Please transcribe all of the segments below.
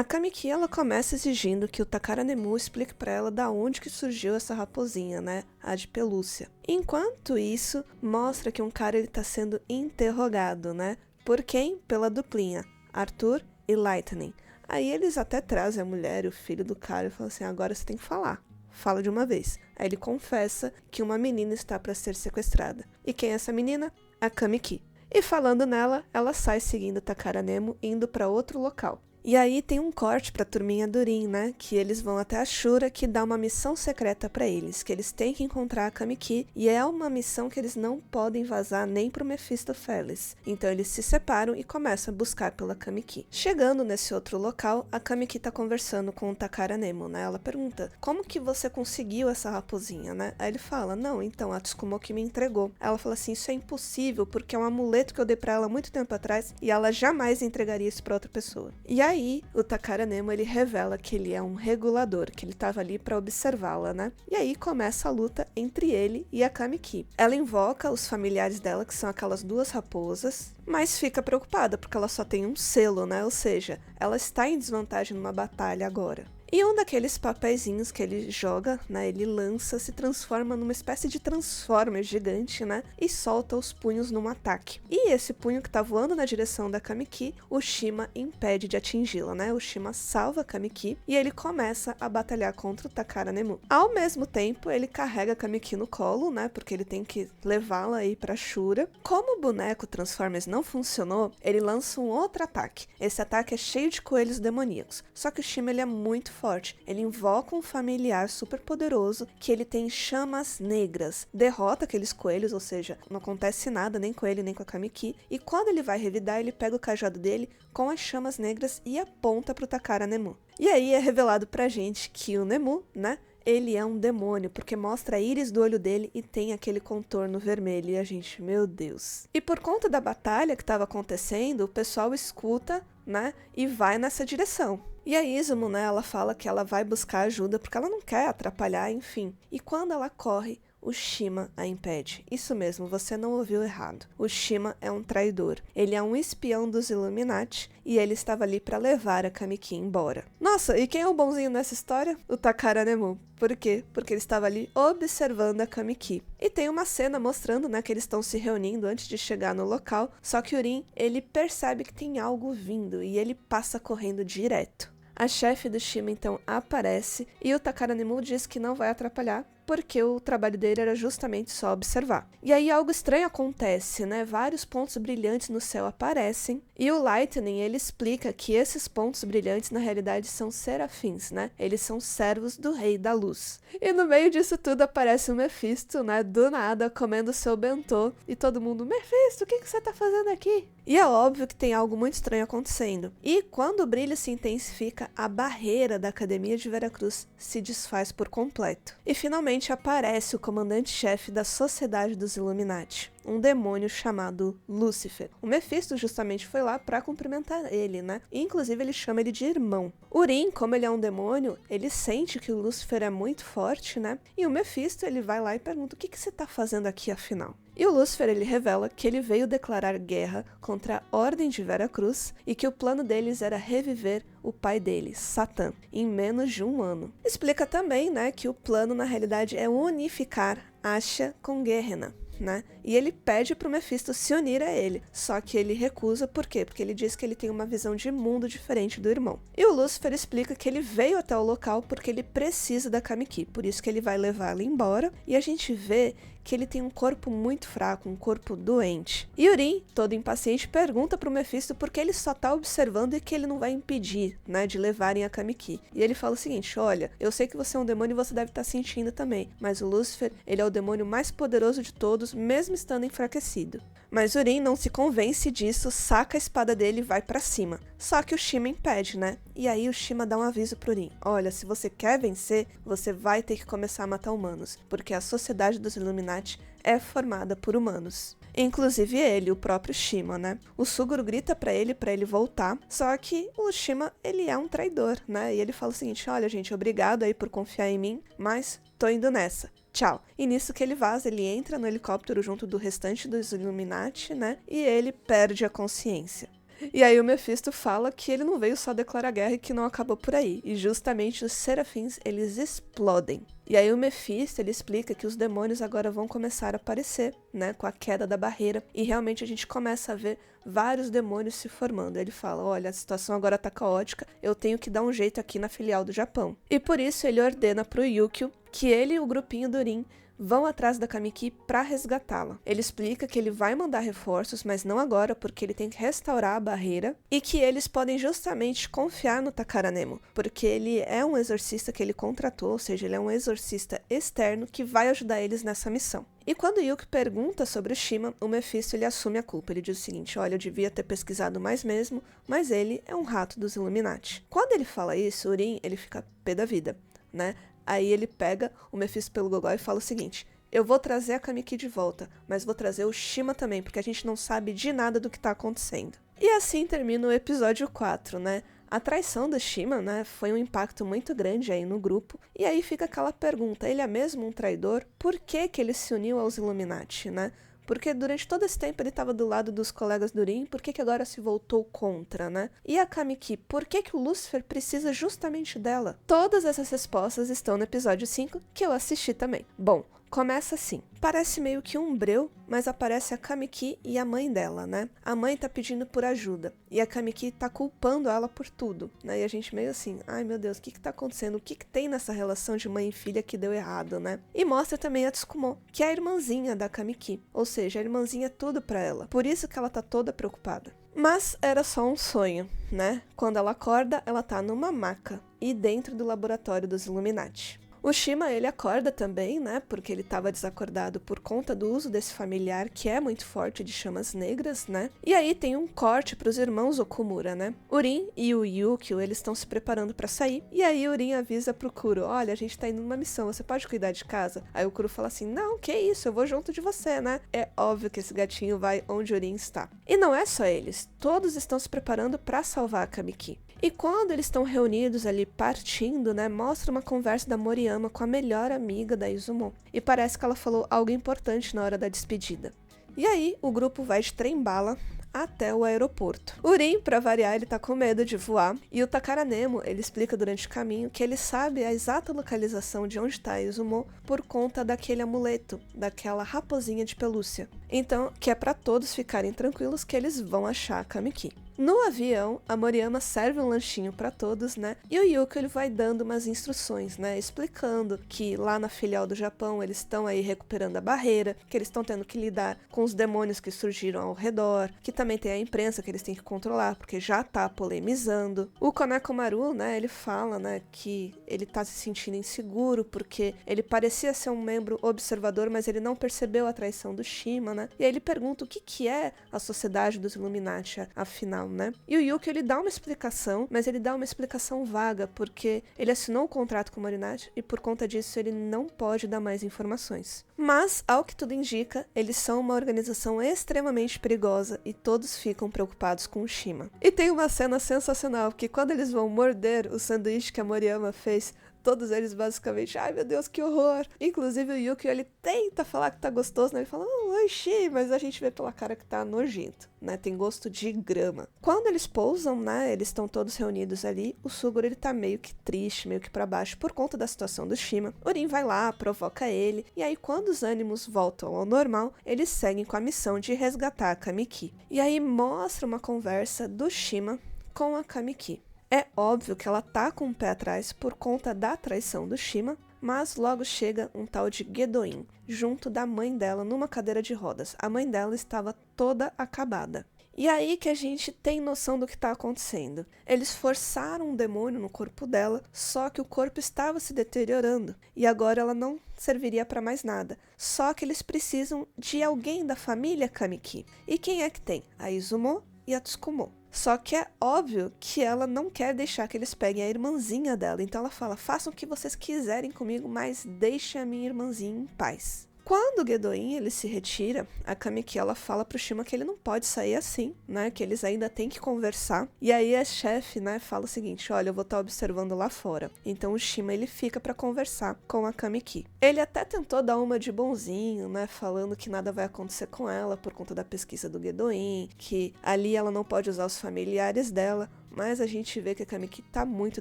A Kamiki, ela começa exigindo que o Takara Nemu explique pra ela da onde que surgiu essa raposinha, né? A de pelúcia. Enquanto isso, mostra que um cara ele tá sendo interrogado, né? Por quem? Pela duplinha, Arthur e Lightning. Aí eles até trazem a mulher e o filho do cara e falam assim, agora você tem que falar. Fala de uma vez. Aí ele confessa que uma menina está para ser sequestrada. E quem é essa menina? A Kamiki. E falando nela, ela sai seguindo Takara Nemu indo para outro local. E aí tem um corte pra turminha do Rin, né? Que eles vão até a Shura, que dá uma missão secreta pra eles, que eles têm que encontrar a Kamiki, e é uma missão que eles não podem vazar nem pro Mephistopheles. Então eles se separam e começam a buscar pela Kamiki. Chegando nesse outro local, a Kamiki tá conversando com o Takara Nemu, né? Ela pergunta, como que você conseguiu essa raposinha, né? Aí ele fala, não, então, a Tsukumoki me entregou. Ela fala assim, isso é impossível, porque é um amuleto que eu dei pra ela muito tempo atrás, e ela jamais entregaria isso pra outra pessoa. E aí, o Takara Nemu, ele revela que ele é um regulador, que ele estava ali para observá-la, né? E aí começa a luta entre ele e a Kamiki. Ela invoca os familiares dela, que são aquelas duas raposas, mas fica preocupada porque ela só tem um selo, né? Ou seja, ela está em desvantagem numa batalha agora. E um daqueles papeizinhos que ele joga, né, ele lança, se transforma numa espécie de Transformer gigante, né, e solta os punhos num ataque. E esse punho que tá voando na direção da Kamiki, o Shima impede de atingi-la, né, o Shima salva a Kamiki e ele começa a batalhar contra o Takara Nemu. Ao mesmo tempo, ele carrega a Kamiki no colo, né, porque ele tem que levá-la aí pra Shura. Como o boneco Transformers não funcionou, ele lança um outro ataque. Esse ataque é cheio de coelhos demoníacos, só que o Shima ele é muito forte. Ele invoca um familiar super poderoso que ele tem chamas negras. Derrota aqueles coelhos, ou seja, não acontece nada nem com ele nem com a Kamiki. E quando ele vai revidar, ele pega o cajado dele com as chamas negras e aponta pro Takara Nemu. E aí é revelado pra gente que o Nemu, né, ele é um demônio, porque mostra a íris do olho dele e tem aquele contorno vermelho. E a gente, meu Deus. E por conta da batalha que estava acontecendo, o pessoal escuta, né, e vai nessa direção. E a Izumo, né, ela fala que ela vai buscar ajuda porque ela não quer atrapalhar, enfim. E quando ela corre, o Shima a impede. Isso mesmo, você não ouviu errado. O Shima é um traidor. Ele é um espião dos Illuminati e ele estava ali para levar a Kamiki embora. Nossa, e quem é o bonzinho nessa história? O Takara Nemu. Por quê? Porque ele estava ali observando a Kamiki. E tem uma cena mostrando, né, que eles estão se reunindo antes de chegar no local, só que o Rin, ele percebe que tem algo vindo e ele passa correndo direto. A chefe do Shima então aparece e o Takara Nemu diz que não vai atrapalhar porque o trabalho dele era justamente só observar. E aí algo estranho acontece, né? Vários pontos brilhantes no céu aparecem e o Lightning, ele explica que esses pontos brilhantes na realidade são serafins, né? Eles são servos do Rei da Luz. E no meio disso tudo aparece o Mephisto, né? Do nada, comendo seu bentô e todo mundo, Mephisto, o que você tá fazendo aqui? E é óbvio que tem algo muito estranho acontecendo. E quando o brilho se intensifica, a barreira da Academia de Veracruz se desfaz por completo. E finalmente aparece o comandante-chefe da Sociedade dos Illuminati, um demônio chamado Lúcifer. O Mephisto justamente foi lá para cumprimentar ele, né? E, inclusive ele chama ele de irmão. O Rin, como ele é um demônio, ele sente que o Lúcifer é muito forte, né? E o Mephisto, ele vai lá e pergunta, o que você tá fazendo aqui afinal? E o Lúcifer, ele revela que ele veio declarar guerra contra a Ordem de Veracruz e que o plano deles era reviver o pai dele, Satã, em menos de um ano. Explica também, né, que o plano na realidade é unificar Asha com Gehenna, né? E ele pede pro Mephisto se unir a ele, só que ele recusa, por quê? Porque ele diz que ele tem uma visão de mundo diferente do irmão. E o Lúcifer explica que ele veio até o local porque ele precisa da Kamiki, por isso que ele vai levá-la embora, e a gente vê que ele tem um corpo muito fraco, um corpo doente. E Rin, todo impaciente, pergunta pro Mephisto por que ele só tá observando e que ele não vai impedir, né, de levarem a Kamiki. E ele fala o seguinte, olha, eu sei que você é um demônio e você deve estar sentindo também, mas o Lúcifer, ele é o demônio mais poderoso de todos, mesmo estando enfraquecido. Mas Rin não se convence disso, saca a espada dele e vai pra cima. Só que o Shima impede, né? E aí o Shima dá um aviso pro Rin. Olha, se você quer vencer, você vai ter que começar a matar humanos, porque a Sociedade dos Illuminati é formada por humanos. Inclusive ele, o próprio Shima, né? O Suguru grita pra ele voltar, só que o Shima, ele é um traidor, né? E ele fala o seguinte, olha gente, obrigado aí por confiar em mim, mas tô indo nessa. Tchau. E nisso que ele vaza, ele entra no helicóptero junto do restante dos Illuminati, né? E ele perde a consciência. E aí o Mephisto fala que ele não veio só declarar guerra e que não acabou por aí. E justamente os serafins, eles explodem. E aí o Mephisto, ele explica que os demônios agora vão começar a aparecer, né, com a queda da barreira. E realmente a gente começa a ver vários demônios se formando. Ele fala, olha, a situação agora tá caótica, eu tenho que dar um jeito aqui na filial do Japão. E por isso ele ordena pro Yukio que ele e o grupinho do Rin vão atrás da Kamiki para resgatá-la. Ele explica que ele vai mandar reforços, mas não agora, porque ele tem que restaurar a barreira, e que eles podem justamente confiar no Takara Nemo, porque ele é um exorcista que ele contratou, ou seja, ele é um exorcista externo que vai ajudar eles nessa missão. E quando Yuki pergunta sobre o Shima, o Mephisto ele assume a culpa. Ele diz o seguinte, olha, eu devia ter pesquisado mais mesmo, mas ele é um rato dos Illuminati. Quando ele fala isso, o Rin, ele fica pé da vida, né? Aí ele pega o Mephisto pelo gogó e fala o seguinte, eu vou trazer a Kamiki de volta, mas vou trazer o Shima também, porque a gente não sabe de nada do que tá acontecendo. E assim termina o episódio 4, né? A traição do Shima, né, foi um impacto muito grande aí no grupo, e aí fica aquela pergunta, ele é mesmo um traidor? Por que que ele se uniu aos Illuminati, né? Porque durante todo esse tempo ele estava do lado dos colegas do Rin, por que que agora se voltou contra, né? E a Kamiki, por que que o Lúcifer precisa justamente dela? Todas essas respostas estão no episódio 5, que eu assisti também. Bom, começa assim. Parece meio que um breu, mas aparece a Kamiki e a mãe dela, né? A mãe tá pedindo por ajuda, e a Kamiki tá culpando ela por tudo, né? E a gente meio assim, ai meu Deus, o que que tá acontecendo? O que que tem nessa relação de mãe e filha que deu errado, né? E mostra também a Tsukumo, que é a irmãzinha da Kamiki, ou seja, a irmãzinha é tudo pra ela, por isso que ela tá toda preocupada. Mas era só um sonho, né? Quando ela acorda, ela tá numa maca, e dentro do laboratório dos Illuminati. O Shima, ele acorda também, né, porque ele estava desacordado por conta do uso desse familiar, que é muito forte, de chamas negras, né, e aí tem um corte para os irmãos Okumura, né. O Rin e o Yukio, eles estão se preparando para sair, e aí o Rin avisa pro Kuro, olha, a gente tá indo numa missão, você pode cuidar de casa? Aí o Kuro fala assim, não, que isso, eu vou junto de você, né. É óbvio que esse gatinho vai onde o Rin está. E não é só eles, todos estão se preparando para salvar a Kamiki. E quando eles estão reunidos ali partindo, né, mostra uma conversa da Moriyama com a melhor amiga da Izumo. E parece que ela falou algo importante na hora da despedida. E aí, o grupo vai de trem-bala até o aeroporto. O Rin, pra variar, ele tá com medo de voar, e o Takara Nemo, ele explica durante o caminho que ele sabe a exata localização de onde tá a Izumo por conta daquele amuleto, daquela raposinha de pelúcia. Então, que é pra todos ficarem tranquilos que eles vão achar a Kamiki. No avião, a Moriyama serve um lanchinho para todos, né? E o Yuko, ele vai dando umas instruções, né? Explicando que lá na filial do Japão eles estão aí recuperando a barreira, que eles estão tendo que lidar com os demônios que surgiram ao redor, que também tem a imprensa que eles têm que controlar, porque já tá polemizando. O Konakomaru, né? Ele fala, né, que ele tá se sentindo inseguro porque ele parecia ser um membro observador, mas ele não percebeu a traição do Shima, né? E aí ele pergunta o que é a Sociedade dos Illuminati, afinal, né? E o Yuki, ele dá uma explicação, mas ele dá uma explicação vaga, porque ele assinou um contrato com o Marinette e por conta disso ele não pode dar mais informações. Mas, ao que tudo indica, eles são uma organização extremamente perigosa e todos ficam preocupados com o Shima. E tem uma cena sensacional, que quando eles vão morder o sanduíche que a Moriyama fez, todos eles basicamente, ai meu Deus, que horror. Inclusive o Yuki, ele tenta falar que tá gostoso, né? Ele fala, oi, Shi, mas a gente vê pela cara que tá nojento, né? Tem gosto de grama. Quando eles pousam, né? Eles estão todos reunidos ali. O Suguru, ele tá meio que triste, meio que pra baixo por conta da situação do Shima. O Rin vai lá, provoca ele. E aí, quando os ânimos voltam ao normal, eles seguem com a missão de resgatar a Kamiki. E aí mostra uma conversa do Shima com a Kamiki. É óbvio que ela tá com o pé atrás por conta da traição do Shima, mas logo chega um tal de Gedoin, junto da mãe dela numa cadeira de rodas. A mãe dela estava toda acabada. E aí que a gente tem noção do que está acontecendo. Eles forçaram um demônio no corpo dela, só que o corpo estava se deteriorando, e agora ela não serviria para mais nada. Só que eles precisam de alguém da família Kamiki. E quem é que tem? A Izumo e a Tsukumo. Só que é óbvio que ela não quer deixar que eles peguem a irmãzinha dela. Então ela fala, façam o que vocês quiserem comigo, mas deixem a minha irmãzinha em paz. Quando o Gedoin ele se retira, a Kamiki ela fala pro Shima que ele não pode sair assim, né, que eles ainda têm que conversar. E aí a chefe, né, fala o seguinte: olha, eu vou estar observando lá fora. Então o Shima ele fica para conversar com a Kamiki. Ele até tentou dar uma de bonzinho, né, falando que nada vai acontecer com ela por conta da pesquisa do Gedoin, que ali ela não pode usar os familiares dela. Mas a gente vê que a Kamiki tá muito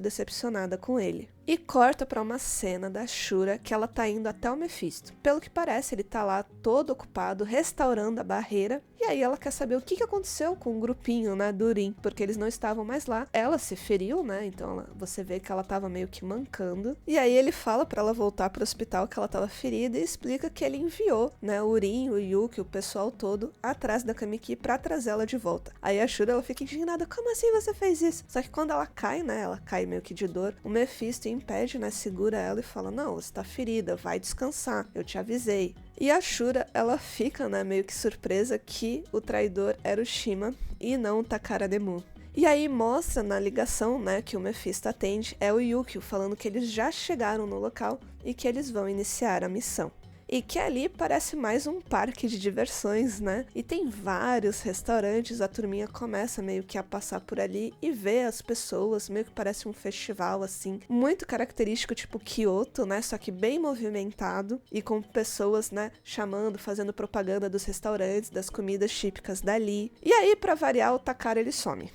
decepcionada com ele. E corta pra uma cena da Shura que ela tá indo até o Mephisto. Pelo que parece, ele tá lá todo ocupado, restaurando a barreira. E aí ela quer saber o que aconteceu com o grupinho, né, do Urim, porque eles não estavam mais lá. Ela se feriu, né, então você vê que ela tava meio que mancando. E aí ele fala pra ela voltar pro hospital que ela tava ferida e explica que ele enviou, né, o Urim, o Yuki, o pessoal todo, atrás da Kamiki pra trazer ela de volta. Aí a Shura, ela fica indignada: como assim você fez isso? Só que quando ela cai, né, ela cai meio que de dor, o Mephisto impede, né, segura ela e fala: não, você tá ferida, vai descansar, eu te avisei. E a Shura, ela fica, né, meio que surpresa que o traidor era o Shima e não o Takara Nemu. E aí mostra na ligação, né, que o Mephisto atende, é o Yukio falando que eles já chegaram no local e que eles vão iniciar a missão. E que ali parece mais um parque de diversões, né? E tem vários restaurantes, a turminha começa meio que a passar por ali e ver as pessoas, meio que parece um festival, assim, muito característico, tipo Kyoto, né? Só que bem movimentado e com pessoas, né, chamando, fazendo propaganda dos restaurantes, das comidas típicas dali. E aí, pra variar, o Takara, ele some.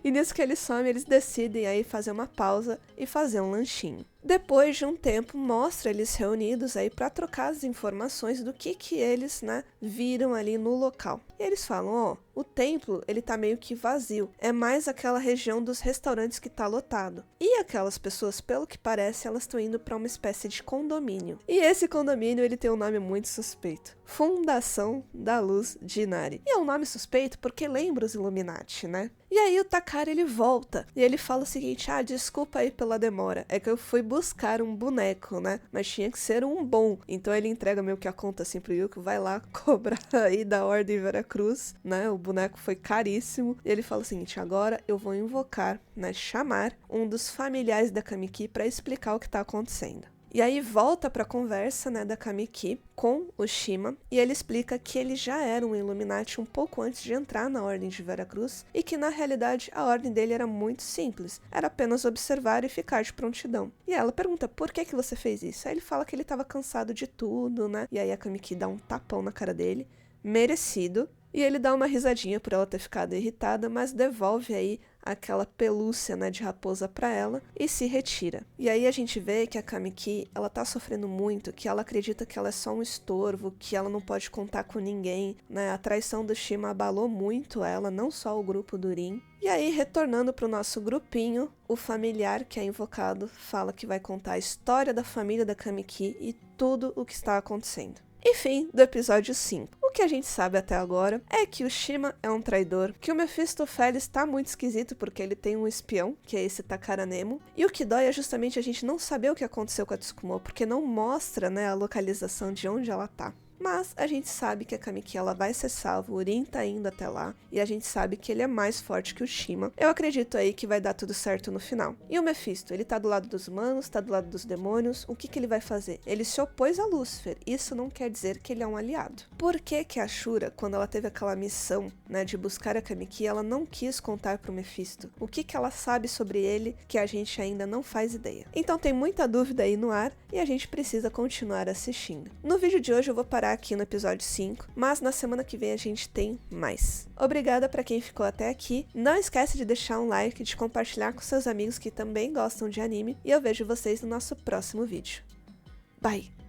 E nisso que ele some, eles decidem aí fazer uma pausa e fazer um lanchinho. Depois de um tempo, mostra eles reunidos aí para trocar as informações do que eles, né, viram ali no local. E eles falam: ó, o templo, ele tá meio que vazio. É mais aquela região dos restaurantes que tá lotado. E aquelas pessoas, pelo que parece, elas estão indo para uma espécie de condomínio. E esse condomínio, ele tem um nome muito suspeito: Fundação da Luz de Inari. E é um nome suspeito porque lembra os Illuminati, né? E aí o Takara, ele volta e ele fala o seguinte: ah, desculpa aí pela demora, é que eu fui buscar um boneco, né? Mas tinha que ser um bom. Então ele entrega meio que a conta assim pro Yuki: vai lá cobrar aí da Ordem Veracruz, né? O boneco foi caríssimo. E ele fala o seguinte: agora eu vou invocar, né, chamar um dos familiares da Kamiki para explicar o que tá acontecendo. E aí volta pra conversa, né, da Kamiki com o Shima, e ele explica que ele já era um Illuminati um pouco antes de entrar na Ordem de Veracruz, e que na realidade a ordem dele era muito simples, era apenas observar e ficar de prontidão. E ela pergunta: por que você fez isso? Aí ele fala que ele estava cansado de tudo, né, e aí a Kamiki dá um tapão na cara dele, merecido, e ele dá uma risadinha por ela ter ficado irritada, mas devolve aí aquela pelúcia, né, de raposa pra ela e se retira. E aí a gente vê que a Kamiki, ela tá sofrendo muito, que ela acredita que ela é só um estorvo, que ela não pode contar com ninguém, né? A traição do Shima abalou muito ela, não só o grupo do Urim. E aí, retornando pro nosso grupinho, o familiar que é invocado fala que vai contar a história da família da Kamiki e tudo o que está acontecendo. E fim do episódio 5. O que a gente sabe até agora é que o Shima é um traidor, que o Mephistofeles está muito esquisito porque ele tem um espião, que é esse Takara Nemu, e o que dói é justamente a gente não saber o que aconteceu com a Tsukumo, porque não mostra, né, a localização de onde ela tá. Mas a gente sabe que a Kamiki, ela vai ser salva, o Urim tá indo até lá, e a gente sabe que ele é mais forte que o Shima. Eu acredito aí que vai dar tudo certo no final. E o Mephisto, ele tá do lado dos humanos, tá do lado dos demônios, o que ele vai fazer? Ele se opôs a Lúcifer, isso não quer dizer que ele é um aliado. Por que que a Shura, quando ela teve aquela missão, né, de buscar a Kamiki, ela não quis contar pro Mephisto? O que ela sabe sobre ele que a gente ainda não faz ideia? Então tem muita dúvida aí no ar, e a gente precisa continuar assistindo. No vídeo de hoje eu vou parar aqui no episódio 5, mas na semana que vem a gente tem mais. Obrigada para quem ficou até aqui, não esquece de deixar um like, de compartilhar com seus amigos que também gostam de anime, e eu vejo vocês no nosso próximo vídeo. Bye!